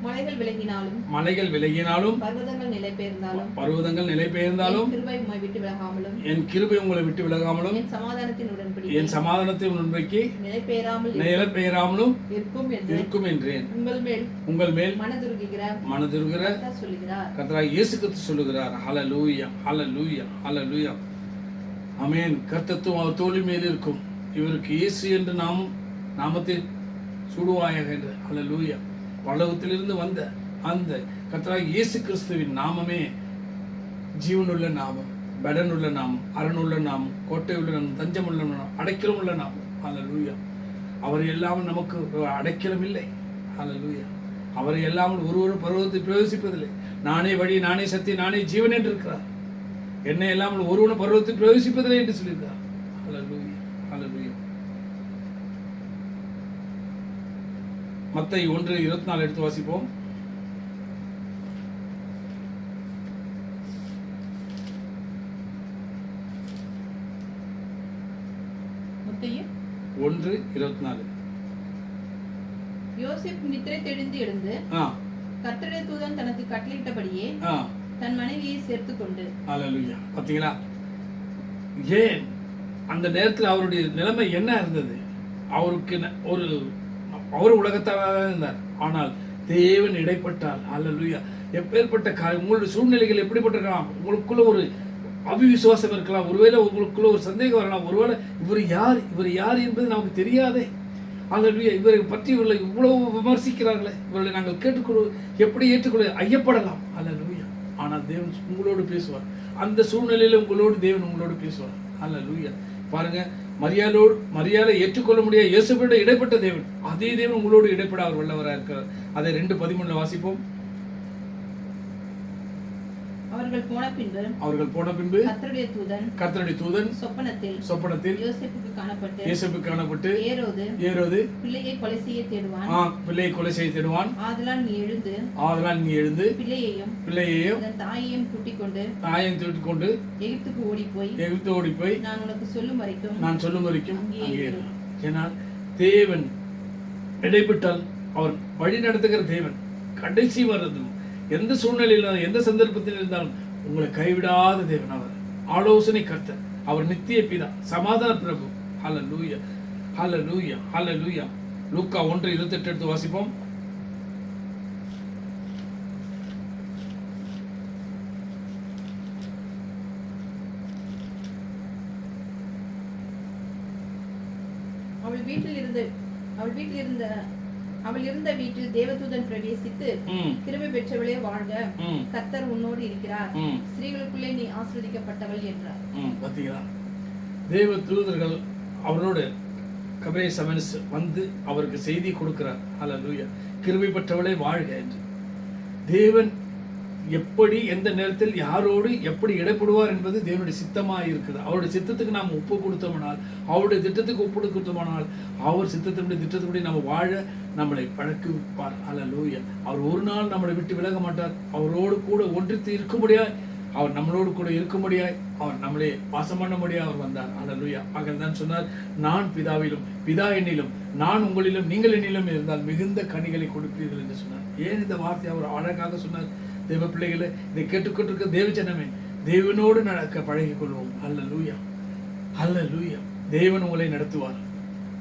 மலைகள் விலகினாலும் பர்வதங்கள் நிலை பெயர்ந்தாலும் என் கிருபை உங்களை விட்டு விலகாமலும் என் சமாதானத்தின் உடன்படிக்கை நிலை பெயராமலும் இருக்கும் என்றேன். உங்கள் மேல் மனதுருகிற கர்த்தராகிய இயேசு கிறிஸ்து சொல்லுகிறார். ஹல்லேலூயா, ஹல்லேலூயா, ஹல்லேலூயா. ஆமென். கர்த்தத்துவம் அவர் தோள் மேல் இருக்கும். இவருக்கு இயேசு என்று நாமத்தை சூடுவாயாக என்று. ஹல்லேலூயா. பரலோகத்திலிருந்து வந்த அந்த கர்த்தராகிய இயேசு கிறிஸ்துவின் நாமமே ஜீவனுள்ள நாமம், பலனுள்ள நாமம், அரணுள்ள நாமம், கோட்டையுள்ள நாமம், தஞ்சமுள்ள நாமம், அடைக்கலம் உள்ள நாமம். ஹல்லேலூயா. அவரை இல்லாமல் நமக்கு அடைக்கலம் இல்லை. ஹல்லேலூயா. அவரை இல்லாமல் ஒருவரும் பரலோகத்தை பிரவேசிப்பதில்லை. நானே வழி, நானே சத்தியம், நானே ஜீவன் என்று இருக்கிறார். என்னை இல்லாமல் ஒருவனும் பரலோகத்தை பிரவேசிப்பதில்லை என்று சொல்லியிருக்கிறார். ஹல்லேலூயா, ஹல்லேலூயா. மத்தேயு 1:24 எடுத்து வாசிப்போம். மத்தேயு 1:24. யோசேப்பு நித்திரை தெளிந்து எழுந்து கர்த்தருடைய தூதன் தனக்கு கட்டளையிட்டபடியே தன் மனைவியை சேர்த்துக்கொண்டு. ஹல்லேலூயா. பாத்தீங்களா? ஏன் அந்த நேரத்தில் அவருடைய நிலைமை என்ன இருந்தது? அவருக்கு அவர் உலகத்தாக இருந்தார். ஆனால் தேவன் இடைப்பட்டால். ஹல்லேலூயா. எப்பேற்பட்ட காரியம் உங்களுடைய சூழ்நிலைகள் எப்படிப்பட்டிருக்கலாம். உங்களுக்குள்ள ஒரு அவிசுவாசம் இருக்கலாம். ஒருவேளை உங்களுக்குள்ள ஒரு சந்தேகம் வரலாம். ஒருவேளை இவர் யார் என்பது நமக்கு தெரியாதே. ஹல்லேலூயா. இவரை பற்றி இவர்களை இவ்வளவு விமர்சிக்கிறார்களே, இவர்களை நாங்கள் எப்படி ஏற்றுக்கொள்ள ஐயப்படலாம். ஹல்லேலூயா. ஆனால் தேவன் உங்களோடு பேசுவார். அந்த சூழ்நிலையில தேவன் உங்களோடு பேசுவார். ஹல்லேலூயா. பாருங்க, மரியாதை ஏற்றுக்கொள்ள முடியாது இயேசுவோடு இடைப்பட்ட தேவன், அதே தேவன் உங்களோடு இடைப்பட அவர் வல்லவராக இருக்கிறார். அதை 2:13 வாசிப்போம். அவர்கள் போன பின்பு கர்த்தருடைய தூதன் சொப்பனத்தில் யோசேப்புக்கு காணப்பட்டு ஏரோது பிள்ளையை கொலை செய்ய தேடுவான். ஆதலால் நீ எழுந்து பிள்ளையையும் தாயையும் கூட்டிக் கொண்டு எகிப்துக்கு ஓடிப்போய் நான் சொல்லும் வரைக்கும் அங்கே. ஏனால் தேவன் இடைப்பட்டால் அவர் வழி நடத்துகிற தேவன். கடைசி வரதும் எந்த சூழ்நிலையில் எந்த சந்தர்ப்பத்தில் இருந்தாலும் உங்களை கைவிடாத தேவன். அவர் ஆலோசனை கர்த்தர். அவர் நித்திய பிதா, சமாதான பிரபு. ஹல்லேலூயா, ஹல்லேலூயா, ஹல்லேலூயா. லூக்கா 1:28 எடுத்து வாசிப்போம். அவள் இருந்த வீட்டில் தேவதூதன் பிரவேசித்து, கிருபை பெற்றவளே வாழ்க, கர்த்தர் உன்னோடு இருக்கிறார், ஸ்திரீகளுக்குள்ளே நீ ஆசீர்வதிக்கப்பட்டவள் என்றார். பாத்தீங்களா? தேவதூதர்கள் அவரோடு கபேசமன்ஸ் வந்து அவருக்கு செய்தி கொடுக்கிறார். ஹல்லேலூயா. கிருபை பெற்றவளே வாழ்க என்று. தேவன் எப்படி எந்த நேரத்தில் யாரோடு எப்படி இடைப்படுவார் என்பது தேவனுடைய சித்தமாக இருக்குது. அவருடைய சித்தத்துக்கு நாம் ஒப்பு கொடுத்தோம்னால், அவருடைய திட்டத்துக்கு ஒப்பு கொடுத்தோம்னால், அவர் சித்தத்தினுடைய திட்டத்துப்படி நம்ம வாழ நம்மளை பழக்குவிப்பார். ஹல்லேலூயா. அவர் ஒரு நாள் நம்மளை விட்டு விலக மாட்டார். அவரோடு கூட ஒன்றித்து இருக்கும்படியாய், அவர் நம்மளோடு கூட இருக்கும்படியாய், அவர் நம்மளே வாசம் பண்ண முடியாது அவர் வந்தார். ஹல்லேலூயா. ஆக தான் சொன்னார், நான் பிதாவிலும் பிதா என்னிலும் நான் உங்களிலும் நீங்கள் என்னிலும் இருந்தால் மிகுந்த கனிகளை கொடுப்பீர்கள் என்று சொன்னார். ஏன் இந்த வார்த்தை அவர் அழகாக சொன்னார்? தேவ பிள்ளைகளை, இதை கேட்டுக்கொண்டிருக்க தேவஜனமே, தேவனோடு நடக்க பழகிக் கொள்வோம். ஹல்லேலூயா, ஹல்லேலூயா. தேவன் உங்களை நடத்துவார்.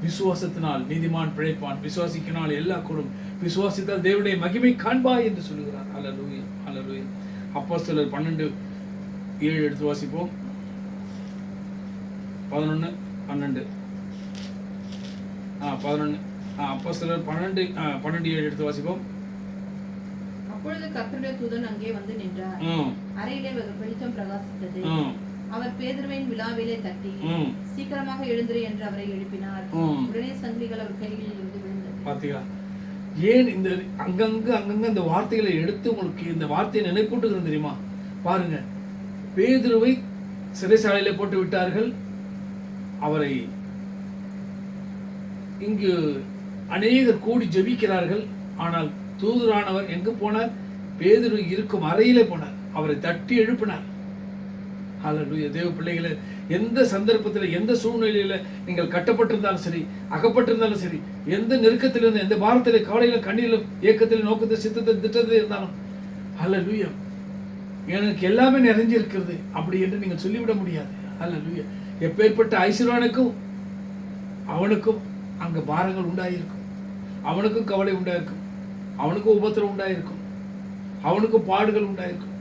விசுவாசத்தினால் நீதிமான் பிழைப்பான், விசுவாசிக்கினால் எல்லா கூடும், விசுவாசித்தால் தேவனுடைய மகிமை காண்பாய் என்று சொல்லுகிறார். ஹல்லேலூயா, ஹல்லேலூயா. அப்போஸ்தலர் 12:7 எடுத்து வாசிப்போம். 11:12. அப்போஸ்தலர் 12:7 எடுத்து வாசிப்போம். அப்பொழுது கர்த்தருடைய தூதன் அங்கே வந்து நின்றார். அறையிலே வெளிச்சம் பிரகாசித்தது. அவர் பேதுருவின் விலாவிலே தட்டி, சீக்கிரமாக எழுந்திரு என்று அவரை எழுப்பினார். உடனே சங்கிலிகள் அவர் கைகளில் இருந்து விழுந்தது. பாத்தீங்களா? ஏன் இந்த அங்கங்க இந்த வார்த்தைகளை எடுத்து உங்களுக்கு இந்த வார்த்தையை நினைப்பூட்டுகிறது தெரியுமா? பாருங்க, பேதுருவை சிறைச்சாலையிலே போட்டு விட்டார்கள். அவரை இங்கு அநேகர் கூடி ஜெபிக்கிறார்கள். ஆனால் தூதரானவர் எங்கு போனார்? பேதுரு இருக்கும் அறையிலே போனார். அவரை தட்டி எழுப்பினார். ஹல்லேலூயா. தேவ பிள்ளைகளை, எந்த சந்தர்ப்பத்தில், எந்த சூழ்நிலையில நீங்கள் கட்டப்பட்டிருந்தாலும் சரி, அகப்பட்டிருந்தாலும் சரி, எந்த நெருக்கத்திலிருந்து, எந்த பாரத்திலே, கவலையிலும், கண்ணீரிலும், ஏக்கத்திலும், நோக்கத்தில், சித்தத்தில், திட்டத்தில் இருந்தாலும், ஹல்லேலூயா, எனக்கு எல்லாமே நிறைஞ்சிருக்கிறது அப்படி என்று நீங்கள் சொல்லிவிட முடியாது. ஹல்லேலூயா. எப்பேற்பட்ட ஐஸ்வர்யனுக்கும் அவனுக்கும் அங்க பாரங்கள் உண்டாயிருக்கும், அவனுக்கும் கவலை உண்டாயிருக்கும், அவனுக்கும் உபத்திரம் உண்டாயிருக்கும், அவனுக்கும் பாடுகள் உண்டாயிருக்கும்,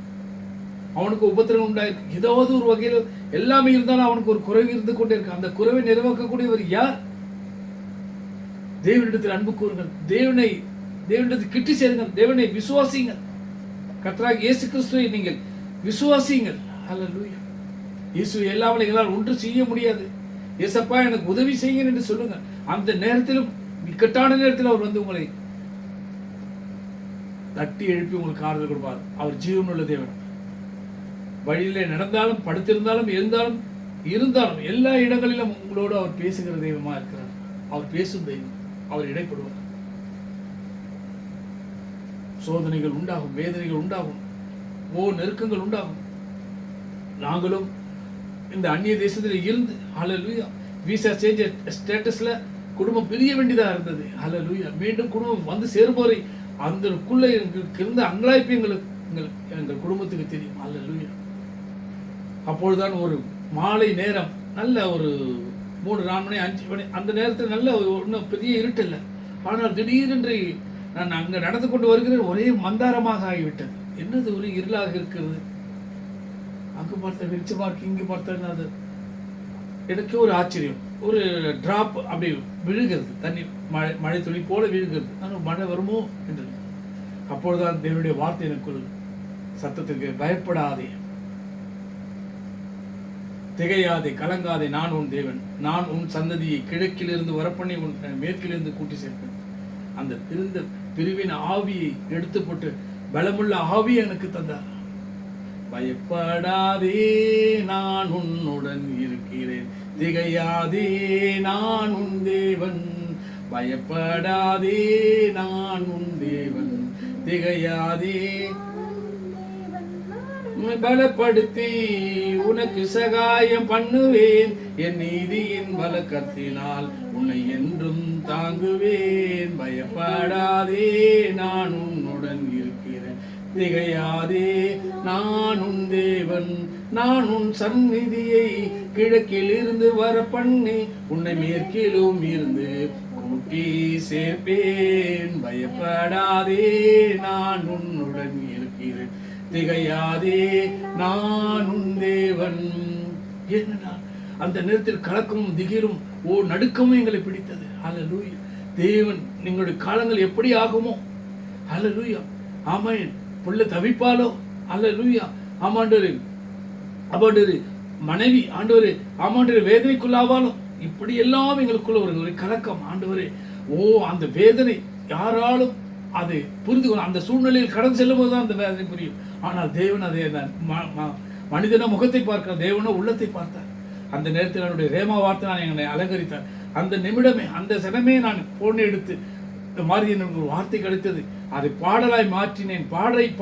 அவனுக்கு உபத்திரம் உண்டாயிருக்கு. ஏதாவது ஒரு வகையில் எல்லாமே இருந்தாலும் அவனுக்கு ஒரு குறைவு இருந்து கொண்டே இருக்கு. அந்த குறைவை நிறைவேற்றக்கூடியவர் யார்? தேவனிடத்தில் அன்பு கூறுங்கள், தேவனிடத்தில் கிட்டி சேருங்கள், தேவனை விசுவாசிங்கள், கர்த்தராகிய இயேசு கிறிஸ்துவை நீங்கள் விசுவாசிங்கள். ஹல்லேலூயா. இயேசு எல்லாமே எங்களால் ஒன்று செய்ய முடியாது, ஏசப்பா எனக்கு உதவி செய்யுங்க என்று சொல்லுங்க. அந்த நேரத்திலும், இக்கட்டான நேரத்தில் அவர் வந்து உங்களை தட்டி எழுப்பி உங்களுக்கு ஆறுதல் கொடுப்பார். அவர் ஜீவனுள்ள தேவன். வழியிலே நடந்தாலும், படுத்திருந்தாலும், இருந்தாலும் எல்லா இடங்களிலும் உங்களோடு அவர் பேசுகிற தெய்வமா இருக்கிறார். அவர் பேசும் தெய்வம். அவர் இடைப்படுவார். சோதனைகள் உண்டாகும், வேதனைகள் உண்டாகும், நெருக்கங்கள் உண்டாகும். நாங்களும் இந்த அந்நிய தேசத்தில் இருந்து, ஹல்லேலூயா, விசா சேஞ்ச் ஸ்டேட்டஸ்ல குடும்பம் பிரிய வேண்டியதா இருந்தது. ஹல்லேலூயா. மீண்டும் குடும்பம் வந்து சேரும்போது அந்தக்குள்ள எங்களுக்கு இருந்த அங்கலாய்ப்பு எங்கள் குடும்பத்துக்கு தெரியும். ஹல்லேலூயா. அப்பொழுதுதான் ஒரு மாலை நேரம், நல்ல ஒரு 3-4 மணி 5 மணி, அந்த நேரத்தில் நல்ல ஒன்றும் பெரிய இருட்டு இல்லை. ஆனால் திடீரென்று நான் அங்கே நடந்து கொண்டு வருகிறேன், ஒரே மந்தாரமாக ஆகிவிட்டது. என்னது ஒரு இருளாக இருக்கிறது, அங்கு பார்த்த வெளிச்சமா இருக்கு, இங்கு பார்த்தா அது எனக்கு ஒரு ஆச்சரியம். ஒரு டிராப் அப்படி விழுகிறது, தண்ணி மழை துளி போல விழுகிறது. ஆனால் மழை வருமோ என்று. அப்பொழுதுதான் தேவனுடைய வார்த்தை எனக்குள் சத்தத்திற்கு, பயப்படாதே, திகையாதே, கலங்காதே, நான் உன் தேவன், நான் உன் சந்ததியை கிழக்கிலிருந்து வரப்பண்ணி உன் மேற்கிலிருந்து கூட்டி சேர்ப்பேன். அந்த பிரிவின் ஆவியை எடுத்து போட்டு பலமுள்ள ஆவியை எனக்கு தந்தார். பயப்படாதே, நான் உன்னுடன் இருக்கிறேன், திகையாதே, நான் உன் தேவன், பயப்படாதே, நான் உன் தேவன், திகையாதே, பலப்படுத்தி உனக்கு சகாயம் பண்ணுவேன், என் நீதியின் பலக்கத்தினால் உன்னை என்றும் தாங்குவேன். பயப்படாதே, நான் உன்னுடன் இருக்கிறேன், திகையாதே, நான் உன் தேவன், நான் உன் சந்நிதியை கிழக்கில் இருந்து வர பண்ணி உன்னை மேற்கிலும் இருந்து கூட்டி சேர்ப்பேன். பயப்படாதே, நான் உன்னுடன் இருக்கிறேன், திகையாதே, நான் உன் தேவன். ஏன்னா அந்த நேரத்தில் கலக்கமும் திகிலும் நடுக்கமும் எங்களை பிடித்தது. ஹல்லேலூயா. தேவன் எங்களுடைய காலங்கள் எப்படி ஆகுமோ, ஹல்லேலூயா, ஆமென், புள்ள தவிப்பாலோ, ஹல்லேலூயா, ஆமாண்டவரே, ஆமாண்டவரே, மனைவி ஆண்டவரே, ஆமாண்டவரே, வேதனைக்குள்ளாவாலோ, இப்படி எல்லாம் எங்களுக்குள்ள ஒரு கலக்கம். ஆண்டவரே, அந்த வேதனை யாராலும் அதை புரிந்து கொள்ள, அந்த சூழ்நிலையில் கடந்து செல்லும் போதுதான் அந்த வேதனை புரியும். ஆனால் தேவன் அதே மனிதன முகத்தை பார்க்கிறார், தேவனோ உள்ளத்தை பார்த்தார். அந்த நேரத்தில் என்னுடைய ரேமா வார்த்தை நான் என்னை அலங்கரித்தார். அந்த நிமிடமே, அந்த சனமே நான் போனை எடுத்து இந்த மாதிரி எனக்கு ஒரு வார்த்தை கிடைத்தது, அதை பாடலாய் மாற்றினேன்,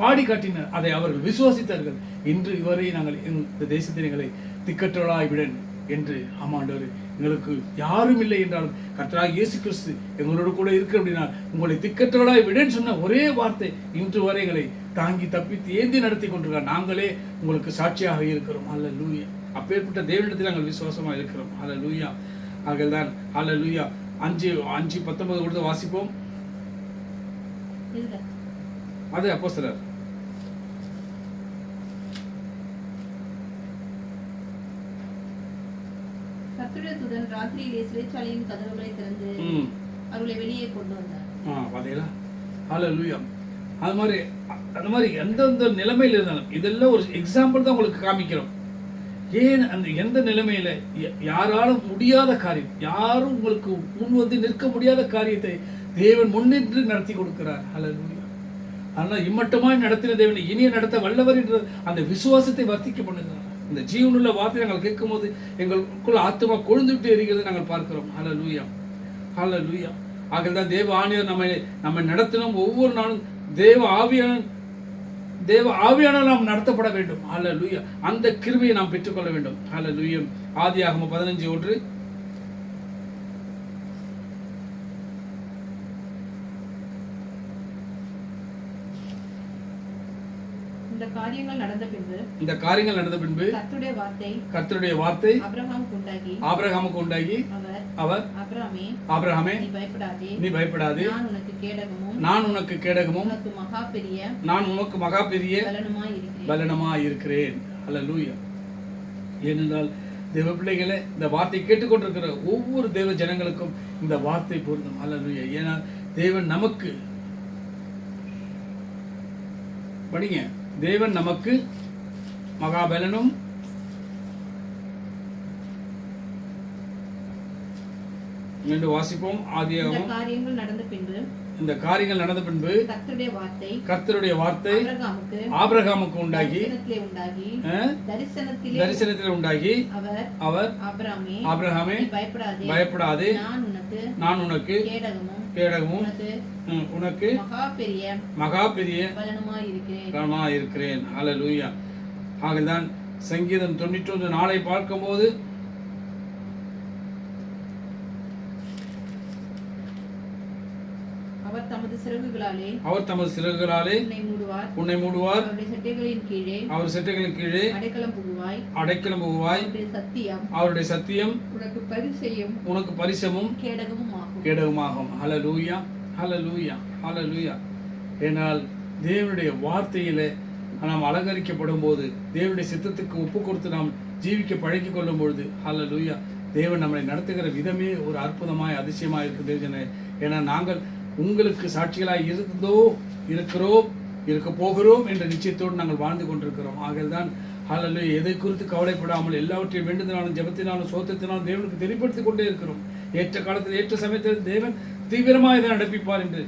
பாடி காட்டினேன். அதை அவர்கள் விசுவாசித்தார்கள். இன்று வரை நாங்கள் இந்த தேசத்தில் எங்களை திக்கற்றவளாய் விடன் என்று, ஆமாண்டவர், எங்களுக்கு யாரும் இல்லை என்றாலும் கர்த்தராகிய இயேசு கிறிஸ்து எங்களோடு கூட இருக்கு அப்படின்னா உங்களை திக்கற்றவளாய் விடன்னு சொன்ன ஒரே வார்த்தை இன்று வரை எங்களை தாங்கி தப்பித்து ஏந்தி நடத்தி கொண்டிருக்கார். நாங்களே உங்களுக்கு சாட்சியாக இருக்கிறோம். ஹல்லேலூயா. அப்பேற்பட்ட தேவனிடத்தில் நாங்கள் விசுவாசமாக இருக்கிறோம். ஹல்லேலூயா. ஆகல்தான் ஹல்லேலூயா. 5:19 கொடுத்து வாசிப்போம். அது அப்போஸ்தலர் கர்த்தருடைய தூதன் ராத்திரியிலே சிறைச்சாலையின் கதவுகளை திறந்து அவர்களை வெளியே கொண்டு வந்தார். பாத்தீங்களா? ஹல்லேலூயா. அது மாதிரி எந்தெந்த நிலைமையில் இருந்தாலும் இதெல்லாம் ஒரு எக்ஸாம்பிள் தான் உங்களுக்கு காமிக்கிறோம். ஏன் அந்த எந்த நிலைமையில யாராலும் முடியாத காரியம், யாரும் உங்களுக்கு முன் வந்து நிற்க முடியாத காரியத்தை தேவன் முன்னின்று நடத்தி கொடுக்கிறார். ஹல்லேலூயா. அதனால் இம்மட்டமாய் நடத்தின தேவனை இனிய நடத்த வல்லவர் என்ற அந்த விசுவாசத்தை வர்த்திக்க பண்ணுகிறார். இந்த ஜீவனுள்ள வார்த்தை நாங்கள் கேட்கும் போது எங்களுக்குள்ள ஆத்மா கொழுந்துவிட்டு எரிகிறது நாங்கள் பார்க்கிறோம். ஹல்லேலூயா. ஹல்லேலூயா. ஆகதான் தேவ ஆணையர் நம்மை நடத்தினோம். ஒவ்வொரு நாளும் தேவ ஆவியான தேவ ஆவியானவர் நாம் நடத்தப்பட வேண்டும். ஹல்லேலூயா. அந்த கிருபையை நாம் பெற்றுக்கொள்ள வேண்டும். ஹல்லேலூயா. ஆதியாகமம் 15:1. இந்த காரியங்கள் நடந்த பின்பு கர்த்தருடைய வார்த்தை ஆபிரகாமுக்கு உண்டாகி அவர் ஆபிரகாமே நீ பயப்படாதே நான் உனக்கு கேடகமும் நான் உனக்கு மகா பெரிய பலனுமாய் இருக்கிறேன். ஹல்லேலூயா. ஏனென்றால் தேவ பிள்ளைகளை இந்த வார்த்தை கேட்டுக்கொண்டிருக்கிற ஒவ்வொரு தேவ ஜனங்களுக்கும் இந்த வார்த்தை பொருந்தும். ஹல்லேலூயா. ஏன்னா தேவன் நமக்கு படிங்க, தேவன் நமக்கு மகாபலனும் என்று வாசிப்போம். ஆதியாகமம் இந்த காரியங்கள் நடந்த பின்பு கர்த்தருடைய வார்த்தை ஆபிரகாமுக்கு உண்டாகி தரிசனத்தில் உண்டாகி அவர் ஆபிரகாமே பயப்படாதே நான் உனக்கு கேடகமும் உனக்கு மகா பெரிய பலனுமாய் இருக்கிறேன். ஹல்லேலூயா. ஆகதான் சங்கீதம் 91:4 பார்க்கும்போது அவர் தமது சிறகுகளாலே உன்னை மூடுவார் அவர் செட்டைகளின் கீழே அடைக்கலம் புகுவாய் அவருடைய சத்தியம் உனக்கு பரிசமும் கேடகமாகும். ஹல்லேலூயா. ஹல்லேலூயா. ஹல்லேலூயா. ஏனால் தேவனுடைய வார்த்தையிலே நாம் அலங்கரிக்கப்படும் போது, தேவனுடைய சித்தத்துக்கு ஒப்பு கொடுத்து நாம் ஜீவிக்க பழகி கொள்ளும் பொழுது, ஹல்லேலூயா, தேவன் நம்மை நடத்துகிற விதமே ஒரு அற்புதமாய் அதிசயமாய் இருக்குது. ஏன்னா நாங்கள் உங்களுக்கு சாட்சிகளாய் இருக்கிறோம் இருக்க போகிறோம் என்ற நிச்சயத்தோடு நாங்கள் வாழ்ந்து கொண்டிருக்கிறோம். ஆகதான் ஹல்லேலூயா, எதை குறித்து கவலைப்படாமல் எல்லாவற்றையும் வேண்டுதனாலும் ஜெபத்தினாலும் சோத்திரத்தினாலும் தேவனுக்கு தெளிப்படுத்திக் கொண்டே இருக்கிறோம். ஏற்ற காலத்தில் ஏற்ற சமயத்தில் தேவன் தீவிரமாக இதை நடப்பிப்பார் என்று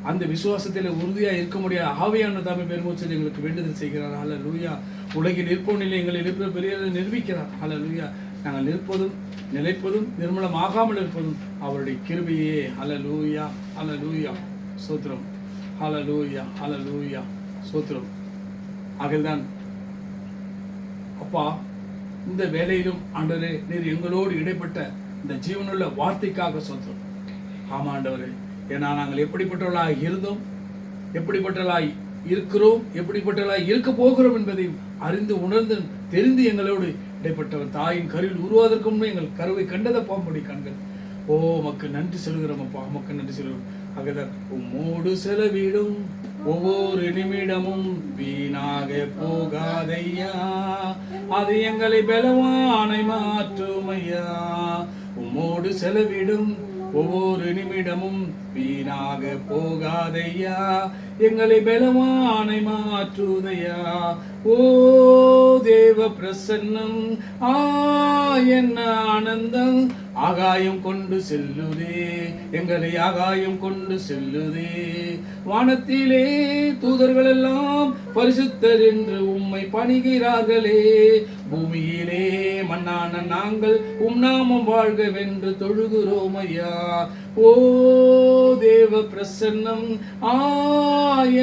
அந்த விசுவாசத்தில் உறுதியாக இருக்க முடியாத ஆவியான தாமே பெருமூச்சில் எங்களுக்கு வேண்டுதல் செய்கிறார். ஹல்லேலூயா. உலகில் இருப்போனில் எங்களில் இருக்கிற பெரியதை நிரூபிக்கிறார். ஹல்லேலூயா. நாங்கள் நிற்பதும் நிலைப்பதும் நிர்மலமாகாமல் இருப்பதும் அவருடைய கிருபையே. ஹல்லேலூயா. ஹல்லேலூயா. சோத்திரம். ஹல்லேலூயா. ஹல்லேலூயா. சோத்திரம். ஆகதான் அப்பா, இந்த வேலையிலும் ஆண்டவரே நீர் எங்களோடு இடைப்பட்ட இந்த ஜீவனுள்ள வார்த்தைக்காக சோத்திரம். ஆமா ஆண்டவரே, ஏன்னா நாங்கள் எப்படிப்பட்டவர்களாய் இருந்தோம், எப்படிப்பட்டவர்களாய் இருக்கிறோம், எப்படிப்பட்டவர்களாய் இருக்க போகிறோம் என்பதையும் அறிந்து உணர்ந்து தெரிந்து எங்களோடு இடைப்பட்டவர். தாயின் கருவில் உருவாவதற்கு முன்பே எங்கள் கருவை கண்டதப்பா முடி கண்கள். ஓ மக்கு நன்றி சொல்கிறோம் அப்பா, மக்கு நன்றி சொல்கிறோம். ஆகதான் உம்மோடு செலவிடும் ஒவ்வொரு நிமிடமும் வீணாக போகாதையா, அது எங்களை பலவானை மாற்றுமையா. உம்மோடு செலவிடும் ஒவ்வொரு நிமிடமும் வீணாக போகாதையா, எங்களை பலவானை மாற்றுதையா. ஓ தேவ பிரசன்னம் என்ன ஆனந்தம், ஆகாயம் கொண்டு செல்லுதே, எங்களை ஆகாயம் கொண்டு செல்லுதே. வானத்திலே தூதர்கள் எல்லாம் பரிசுத்தர் என்று உம்மை பணிகிறார்களே, பூமியிலே மண்ணான நாங்கள் நாமம் வாழ்கவென்று தொழுகிறோம் ஐயா. ஓ தேவ பிரசன்னம்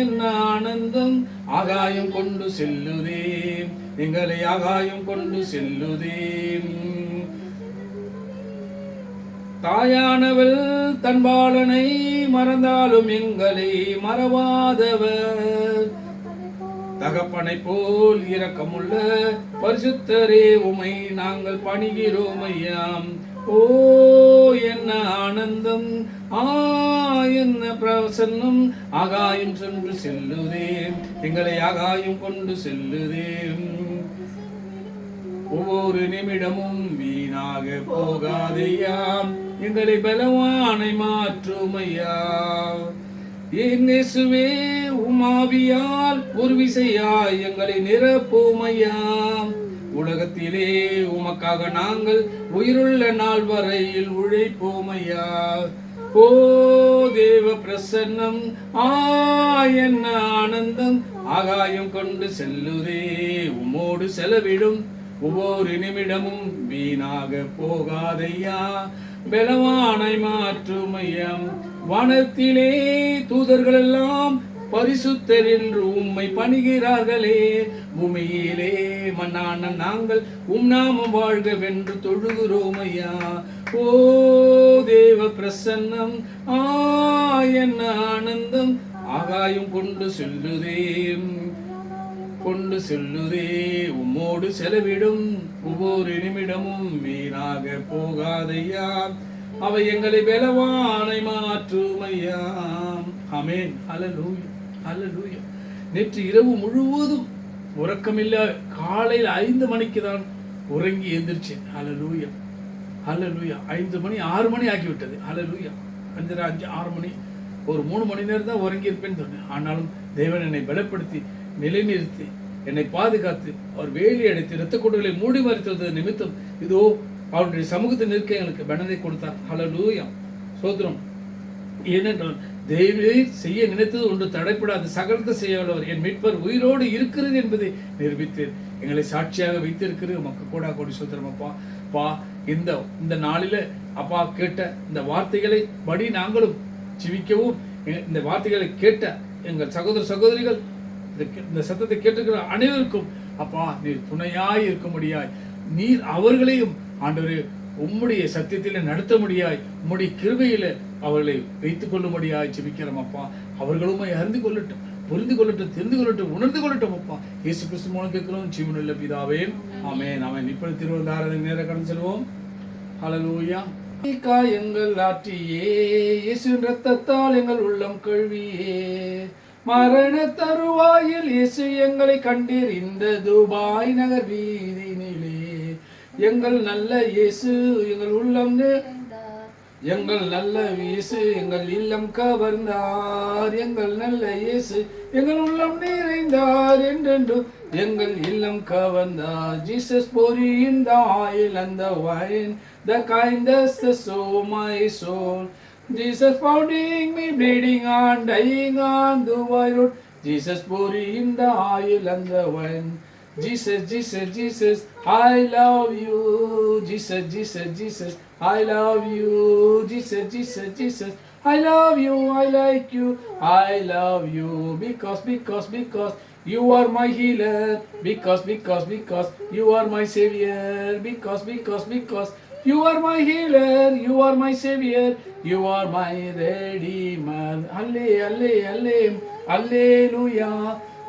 என்ன ஆனந்தம், ஆகாயம் கொண்டு செல்லுதே, எங்களை ஆகாயம் கொண்டு செல்லுதே. தாயானவள் தன் பாலனை மறந்தாலும் எங்களை மறவாதவர், தகப்பனை போல் இரக்கமுள்ள பரிசுத்தரே உமை நாங்கள் பணிகிறோம் ஐயாம். ஓ என்ன ஆனந்தம், என்ன பிரசன்னம், ஆகாயம் சென்று செல்லுதே, எங்களை ஆகாயம் கொண்டு செல்லுதே. ஒவ்வொரு நிமிடமும் வீணாக போகாதையாம், எங்களை பலவானை மாற்றுமையா. இயேசுவே உமாவியால் ஒரு விசையாய் எங்களை நிரப்புமையாம். உலகத்திலே உமக்காக நாங்கள் உயிருள்ள நாள் வரையில் உழைப்போமையா. ஓ தேவ பிரசன்னம் என்ன ஆனந்தம், ஆகாயம் கொண்டு செல்லுதே, உமோடு செலவிடும் ஒவ்வொரு நிமிடமும் வீணாக போகாதையா, பலவானை மாற்றுமையம். வானத்திலே தூதர்கள் எல்லாம் பரிசுத்தர் என்று உம்மை பணிகிறார்களே. பூமியிலே மண்ணான நாங்கள் நாமம் வாழ்கவென்று தொழுகிறோம் ஐயா. ஓ தேவ பிரசன்னம் என்ன ஆனந்தம், ஆகாயம் கொண்டு செல்லுதே உம்மோடு செலவிடும் ஒவ்வொரு நிமிடமும் வீணாக போகாதையா. அவை எங்களை பலவானை மாற்றும் ஐயா. ஆமென். ஹல்லேலூயா, ஹல்லேலூயா. நேற்று இரவு முழுவதும் உறக்கமில்லை. காலையில் 5 மணிக்கு தான் உறங்கி எந்திரிச்சேன். ஹல்லேலூயா, ஹல்லேலூயா. 5 மணி 6 மணி ஆகிவிட்டது. ஹல்லேலூயா. 5:30 5 6 மணி, ஒரு 3 மணி நேரம் தான் உறங்கி இருப்பேன்னு சொன்னேன். ஆனாலும் தேவன் என்னை பலப்படுத்தி நிலைநிறுத்தி என்னை பாதுகாத்து அவர் வேலி அடைத்து இரத்த கொட்டுகளை மூடி மறைத்தது நிமித்தம் இதோ அவருடைய சமூகத்தில் நிற்க எங்களுக்கு பலனை கொடுத்தார். ஹல்லேலூயா, சோத்திரம். ஏனென்றால் தேவனை செய்ய நினைத்தது ஒன்று தடைப்படாது, சகலத்தை செய்யவல்லவர் என் மீட்பர் உயிரோடு இருக்கிறது என்பதை நிரூபித்து எங்களை சாட்சியாக வைத்திருக்கிறது. உமக்கு கூட கோடி சோத்திரம் அப்பா. பா இந்த நாளில அப்பா கேட்ட இந்த வார்த்தைகளை படி நாங்களும் ஜீவிக்கவும், இந்த வார்த்தைகளை கேட்ட எங்கள் சகோதர சகோதரிகள், இந்த சத்தத்தை கேட்டிருக்கிற அனைவருக்கும் அப்பா நீர் துணையாய் இருக்க முடியாய், நீர் அவர்களையும் ஆண்டவரே உம்முடைய சத்தியத்திலே நடத்த முடியாய், உம்முடைய கிருபையில அவர்களை வைத்துக் கொள்ள முடியாய் ஜெபிக்கிறோம் அப்பா. அவர்களும் அறிந்து கொள்ளட்டும், புரிந்து கொள்ளட்டும், தெரிந்து கொள்ளட்டும், உணர்ந்து கொள்ளட்டும் அப்பா. இயேசு கிறிஸ்து மூலம் கேட்கிறோம் ஜீவனுள்ள பிதாவே, ஆமென். ஆமென். இப்படி திருவள்ளுவர் ஆராதனை நேர கடந்து செல்வோம். ஹல்லேலூயா. காயங்கள் ஆற்றியே இயேசுவின் இரத்தத்தால் எங்கள் உள்ளம் கழுவியே, மரண தருவாயில் இயேசு எங்களை கண்டீர் இந்த துபாய் நகர் வீதியினிலே. எங்கள் நல்ல இயேசு எங்கள் உள்ளம் எங்கள் நல்ல இயேசு எங்கள் இல்லம் கவர்ந்தார். எங்கள் நல்ல இயேசு எங்கள் உள்ளம் நிறைந்தார். என்றென்றும் எங்கள் இல்லம் கவர்ந்தார். Jesus pouring in the oil and the wine, the kindest so my soul. Jesus pounding me, bleeding on, dying on the wide road. Jesus pouring in the oil and the wine. Jesus, Jesus, Jesus, I love you. Jesus, Jesus, Jesus, I love you. Jesus, Jesus, Jesus, I love you, I like you, I love you. Because you are my healer. Because you are my savior. Because you are my healer, you are my savior, you are my redeemer. Alle, alle, alle, alleluia.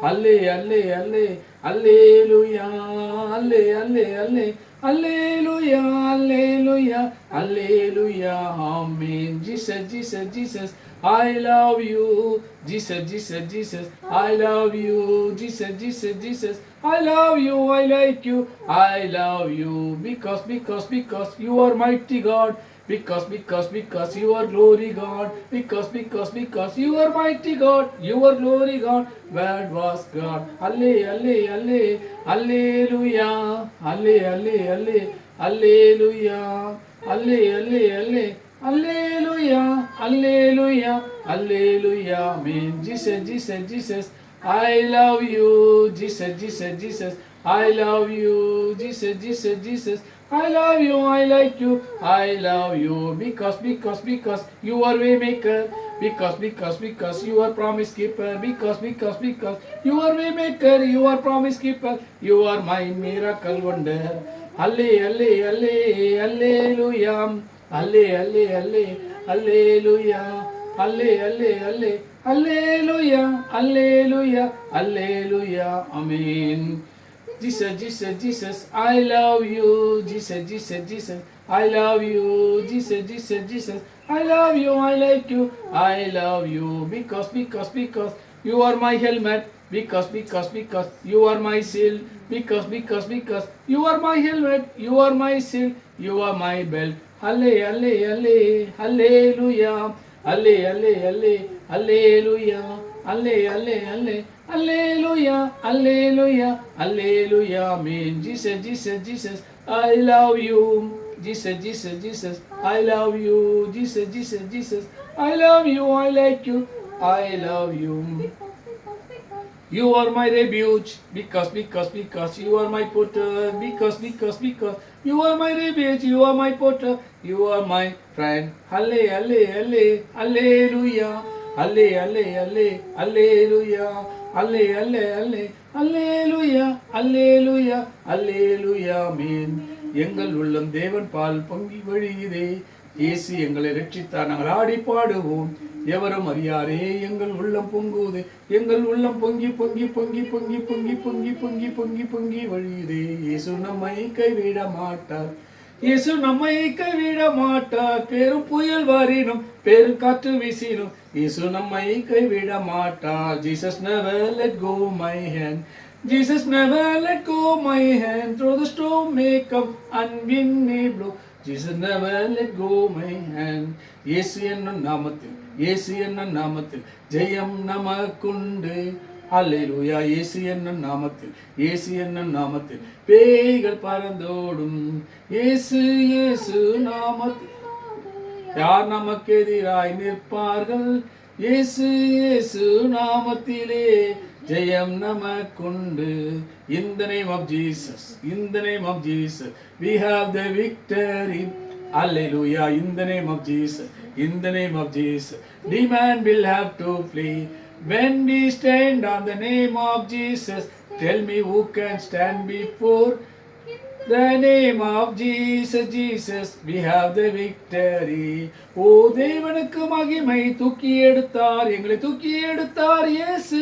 Alle, alle, alle, alleluia. Alle, alle, alle, alleluia, alleluia, alleluia. Amen. Jesus, Jesus, Jesus, I love you. Jesus, Jesus, Jesus, I love you. Jesus, Jesus, Jesus, I love you, I like you, I love you. Because you are mighty God. Because you are glory God. Because you are mighty God, you are glory God. Word was God. Alle, alle, alle, alleluia. Alle, alle, alle, alleluia. Alle, alle, alle, alleluia. Alleluia, alleluia. Amen. Jesus, Jesus, Jesus, I love you. Jesus, Jesus, Jesus, I love you. Jesus, Jesus, Jesus, I love you, I like you, I love you. Because you are way maker. Because you are promise keeper. Because you are way maker, you are promise keeper, you are my miracle wonder. Alle, alle, alle, alleluia. Alle, alle, alle, alleluia. Alle, alle, alle, alleluia. Alleluia, alleluia. Amen. Jesus, Jesus, Jesus, I love you. Jesus, Jesus, Jesus, I love you. Jesus, Jesus, Jesus, I love you, I like you, I love you. Because you are my helmet. Because you are my shield. Because you are my helmet, you are my shield, you are my belt. Alle, alle, alle, alleluia. Alle, alle, alle, alleluia. Alle, alle, alle, alleluia, alleluia, alleluia. Amen. Jesus, Jesus, Jesus, I love you. Jesus, Jesus, Jesus, I love you. Jesus, Jesus, Jesus, I love you, I like you, I love you. You are my refuge. Because you are my potter. Because you are my refuge, you are my potter, you are my friend. Alle, alle, alle, alleluia. அல்லே அல்லே அல்லே அல்லேலூயா அல்லே அல்லே அல்லே அல்லேலூயா அல்லேலூயா அல்லேலூயா ஆமென். எங்கள் உள்ளம் தேவன் பால் பொங்கி வழியுதே, இயேசு எங்களை ரட்சித்தார், நாங்கள் ஆடி பாடுவோம். எவரும் அறியாரே எங்கள் உள்ளம் பொங்குதே, எங்கள் உள்ளம் பொங்கி பொங்கி பொங்கி பொங்கி பொங்கி பொங்கி பொங்கி பொங்கி பொங்கி வழியுதே. இயேசு நம்மை கைவிட மாட்டார், இயேசு நம்மை கைவிட மாட்டார். பெரும் புயல் வாரினும் பெரும் காற்று வீசினும் இயேசு நம்மை கைவிட மாட்டார். Jesus never let go my hand, Jesus never let go my hand. Through the storm may come and wind may blow, Jesus never let go my hand. இயேசு என்னும் நாமத்தில், இயேசு என்னும் நாமத்தில் ஜெயம் நமக்குண்டு. அல்லேலூயா. இயேசு என்னும் நாமத்தில், இயேசு என்னும் நாமத்தில் பேய்கள் பறந்தோடும். இயேசு இயேசு நாமத்தில் யார் நமக்கு எதிராய் நிற்பார்கள்? இயேசு இயேசு நாமத்திலே ஜெயம் நமக்குண்டு. In the name of Jesus, in the name of Jesus we have the victory. Hallelujah. In the name of Jesus, in the name of Jesus demon will have to flee. When we stand on the name of Jesus, tell me who can stand before the name of Jesus. Jesus we have the victory. ஓ தேவனுக்கு மகிமை, தூக்கி எடுத்தார், எங்களை தூக்கி எடுத்தார் இயேசு.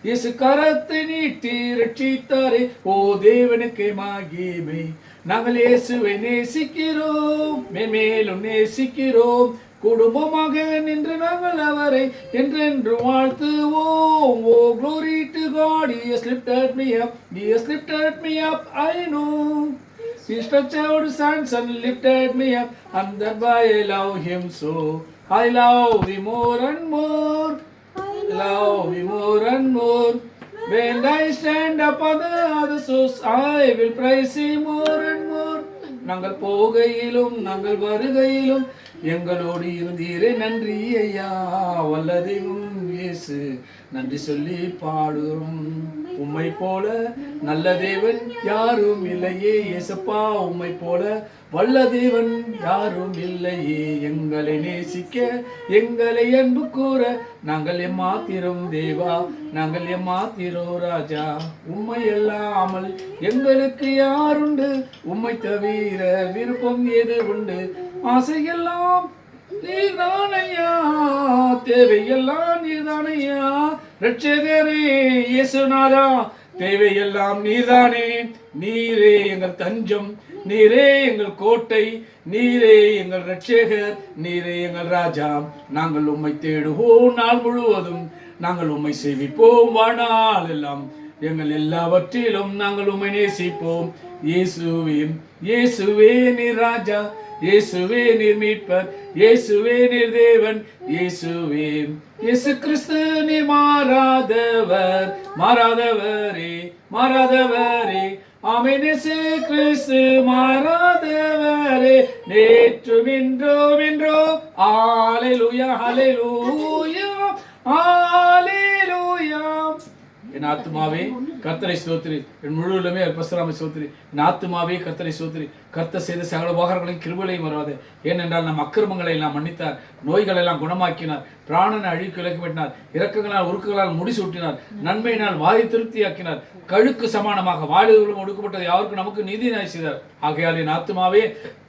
இயேசு கரத்தை நீட்டி ரட்சித்தாரே, ஓ தேவனுக்கு மகிமை. நாங்கள் இயேசுவை நேசிக்கிறோம், மேலும் நேசிக்கிறோம். குடும்பமாக நின்று நாங்கள் அவரை என்றென்று வாழ்த்துவோம். ஓ glory to God, He has lifted me up, He has lifted me up, I know. He stretched out His hands and lifted me up, and that's why I love Him so. I love Him more and more, I love Him more and more. When I stand up on the other source, I will praise Him more and more. நாங்கள் போகையிலும் நாங்கள் வருகையிலும் எங்களோடு இருந்தீரே, நன்றி ஐயா. வல்லதெய்வம் இயேசு, நன்றி சொல்லி பாடுறோம். உம்மை போல நல்ல தேவன் யாரும் இல்லையே இயேசப்பா, உம்மை போல வல்ல தேவன் யாரும் இல்லையே. எங்களை நேசிக்க, எங்களை அன்பு கூற நாங்கள் எம்மாத்திரம் தேவா, நாங்கள் எம்மாத்திரம் ராஜா. உம்மை அல்லாமல் எங்களுக்கு யாருண்டு? உம்மை தவிர விருப்பம் எது உண்டு? ஆசையெல்லாம் நீர்தானையா, தேவையெல்லாம் நீர்தானையா. ரட்சகரே இயேசுநாதா, தேவையெல்லாம் நீர்தானே. நீரே எங்கள் தஞ்சம், நீரே எங்கள் கோட்டை, நீரே எங்கள் ரட்சகர், நீரே எங்கள் ராஜா. நாங்கள் உம்மை தேடுவோம் நாள் முழுவதும், நாங்கள் உம்மை சேவிப்போம் வாழ்நாள் எல்லாம். எங்கள் எல்லாவற்றிலும் நாங்கள் உம்மை நேசிப்போம். இயேசுவே இயேசுவே நீர் ராஜா, இயேசுவே நீர் மீட்பர், இயேசுவே நீர் தேவன், இயேசுவே இயேசு கிறிஸ்து நீர் மாறாதவர், மாறாதவரே மாறாதவரே. ஆமென். இயேசு கிறிஸ்து மாறாதவரே, நேற்றும் இன்றும் என்றும். ஹல்லேலூயா ஹல்லேலூயா ஹல்லேலூயா. என் ஆத்துமாவே கர்த்தரை ஸ்தோத்திரி, என் முழு உள்ளமே பரசுராமை ஸ்தோத்திரி. என் ஆத்துமாவே கர்த்தரை ஸ்தோத்திரி. கர்த்தர் செய்த சகல உபகாரங்களையும் கிருபைகளையும் மறவாதே. ஏனென்றால் நம் அக்கிரமங்களை எல்லாம் மன்னித்தார், நோய்களை எல்லாம் குணமாக்கினார், பிராணனை அழிக்கு விலக்கிவிட்டார், இரக்கங்களால் உருக்குகளால் முடிசூட்டினார், நன்மையினால் வாயை திருப்தியாக்கினார், கழுக்கு சமானமாக வாலிபர்களும் ஒடுக்கப்பட்டது யாருக்கும் நமக்கு நீதியாய் செய்தார். ஆகையால் என் ஆத்துமாவே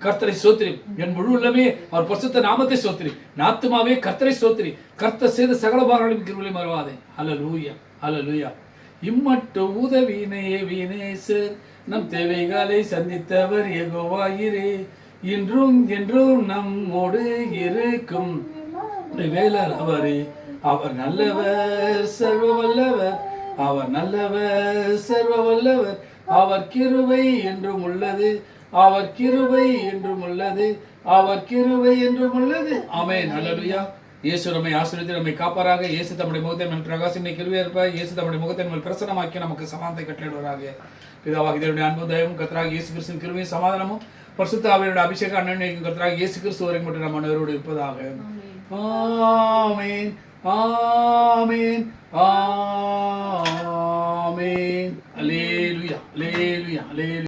கர்த்தரை ஸ்தோத்திரி, என் முழு உள்ளமே அவர் பரிசுத்த நாமத்தை ஸ்தோத்திரி. என் ஆத்துமாவே கர்த்தரை ஸ்தோத்திரி. கர்த்தர் செய்த சகல உபகாரங்களையும் கிருபைகளையும் மறவாதே. ஹல்லேலூயா ஹல்லேலூயா. இம்மட்டு உதவினையே வீணேசர், நம் தேவைகளை சந்தித்தவர் யெகோவாயிரே. இன்றும் என்றும் நம்மோடு இருக்கும் வேலர் அவரே. அவர் நல்லவர் சர்வ வல்லவர், அவர் நல்லவர் சர்வ வல்லவர். அவர் கிருபை என்றும் உள்ளது, அவர் கிருபை என்றும் உள்ளது, அவர் கிருபை என்றும் உள்ளது. ஆமென். ஹல்லேலூயா. இயேசு நம்மை ஆசீர்வதித்து நம்மை காப்பாராக. இயேசு தம்முடைய முகத்தை மேல் பிரகாசினை கிருபையா இருப்பார். இயேசு தம்முடைய முகத்தை மேல் பிரசன்னமாக்கி நமக்கு சமாதானத்தை கட்டளையிடுவாராக. பிதாவாகிய தேவனுடைய அன்பும் தயவும் கர்த்தராகிய இயேசு கிறிஸ்துவின் கிருபையும் சமாதானமும் பரிசுத்த ஆவியானவருடைய அபிஷேக அன்னைக்கும் கர்த்தராகிய இயேசு கிறிஸ்து வரைக்கும் மட்டும் நம்ம அனைவரோடு இருப்பதாக. ஆமென் ஆமென் ஆமென். அல்லேலூயா அல்லேலூயா அல்லேலூயா.